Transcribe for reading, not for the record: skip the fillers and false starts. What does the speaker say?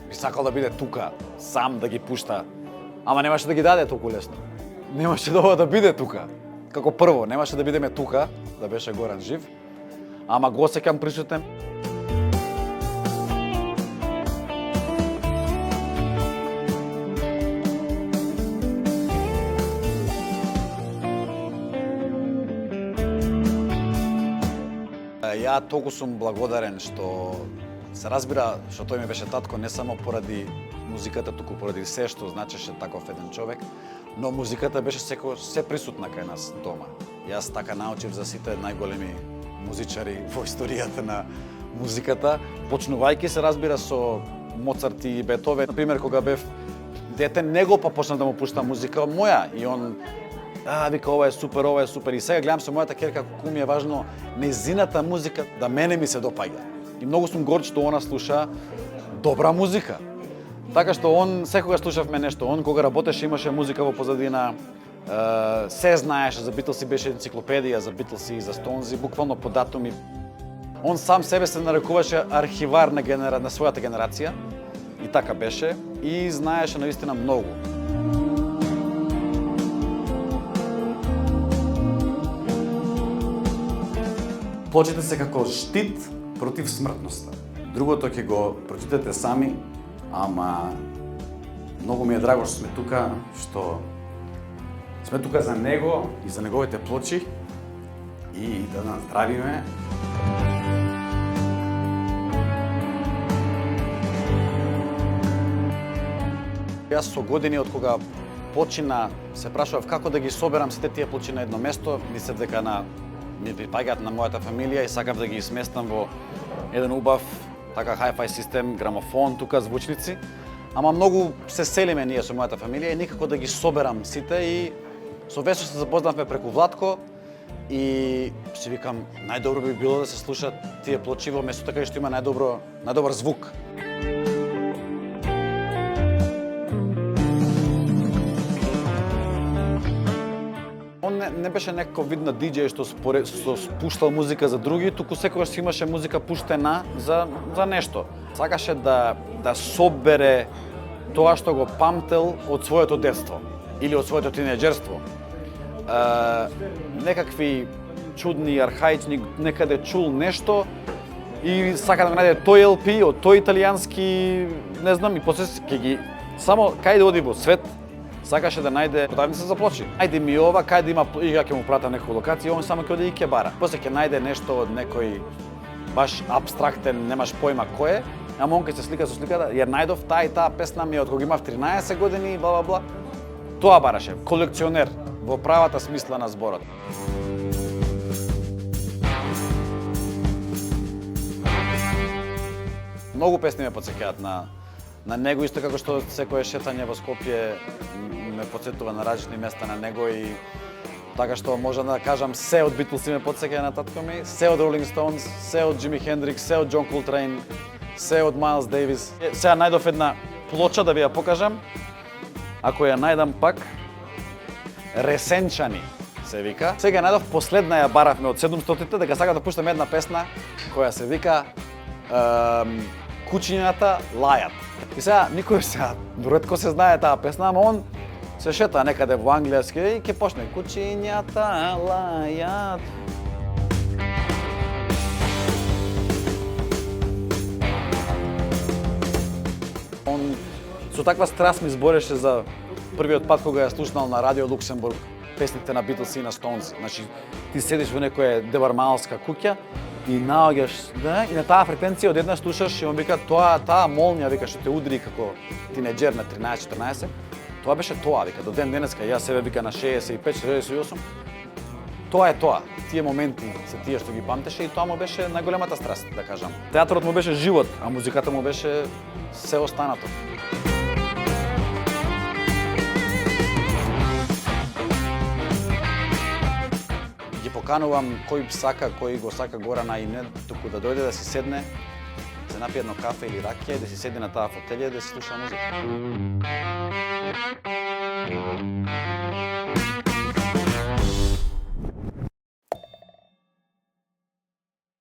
Би сакал да биде тука, сам да ги пушта, ама немаше да ги даде толку лесно. Немаше да биде тука. Како прво, немаше да бидеме тука, да беше Горан жив, ама го осеќам присутен. Ја толку сум благодарен што се разбира што тој ми беше татко не само поради музиката, туку поради се што значеше таков еден човек, но музиката беше се присутна кај нас дома. Јас така научив за сите најголеми музичари во историјата на музиката, почнувајќи се разбира со Моцарт и Бетовен. Например, кога бев дете, него па почна да му пушта музика моја и он вика ова е супер. И сега гледам со мојата ќерка колку ми е важно нејзината музика да мене ми се допаѓа. И многу сум горд што она слуша добра музика. Така што он секогаш слушавме нешто. Он кога работеше имаше музика во позадина. Се знаеше за Битлси, беше енциклопедија за Битлси и за Стоунзи, буквално по датуми. Он сам себе се нарекуваше архивар на својата генерација. И така беше. И знаеше наистина многу. Плочите се како штит против смртноста. Другото ќе го прочитате сами, ама многу ми е драго што сме тука, што сме тука за него и за неговите плочи и да наздравиме. Јас со години од кога почина се прашував како да ги соберам сите тие плочи на едно место, мислев дека ми припаѓаат на мојата фамилија и сакав да ги сместам во еден убав така hi-fi систем, грамофон, тука звучници. Ама многу се селиме ние со мојата фамилија и никако да ги соберам сите и со Весо се запознавме преку Владко и си викам најдобро би било да се слушат тие плочи во место каде што има најдобар звук. Он не беше некој вид на диџеј што спуштал музика за други, туку секогаш си имаше музика пуштена за нешто. Сакаше да собере тоа што го памтел од своето детство или од своето тинеџерство. Некакви чудни, архаични, некаде чул нешто и сака да го најде тој LP од тој италијански, не знам, и после ќе ги само кај да оди во свет, сакаше да најде продавница за плочи. Ајде ми ова, кај да има и ја ќе му пратам некоја локација, он само ќе оди и ќе бара. После ќе најде нешто од некој баш абстрактен, немаш појма кој е, ама он ќе се слика со сликата, ја најдов таа и таа песна ми од кога имав 13 години и бла. Тоа бараше, колекционер во правата смисла на зборот. Многу песни ме потсеќаат на него, исто како што секое шетање во Скопје ме потсетува на различни места на него и така што можам да кажам се од Битлси ме потсеќа на татко ми, се од Ролинг Стоунс, се од Џими Хендрикс, се од Џон Колтрейн, се од Майлс Дейвис. Сега најдов една плоча да ви ја покажам. Ако ја најдам пак, Ресенчани се вика. Сега најдов последна ја баравме од 700-тите, дека сакам да пуштам една песна која се вика Кучињата лајат. И сега никој ретко се знае таа песна, ама он се шета некаде во англиски и ќе почне Кучињата лајат. Он со таква страст ми збореше за првиот пат кога ја слушнал на Радио Луксембург песните на Битлс и на Стоунз. Значи, ти седиш во некоја девармалска куќа и наоѓаш, и на таа фреквенција одеднаш слушаш и он вика таа молња вика што те удри како тинеџер на 13-14. Тоа беше тоа, вика, до ден денеска јас себе вика на 65-68. Тоа е тоа. Тие моменти се тие што ги памтеше и тоа му беше најголемата страст, да кажам. Театрот му беше живот, а музиката му беше се останато. Ги поканувам кој го сака Горана и не, туку да дојде да си седне, да се напие едно кафе или ракија и да си седне на таа фотелја и да си слуша музика.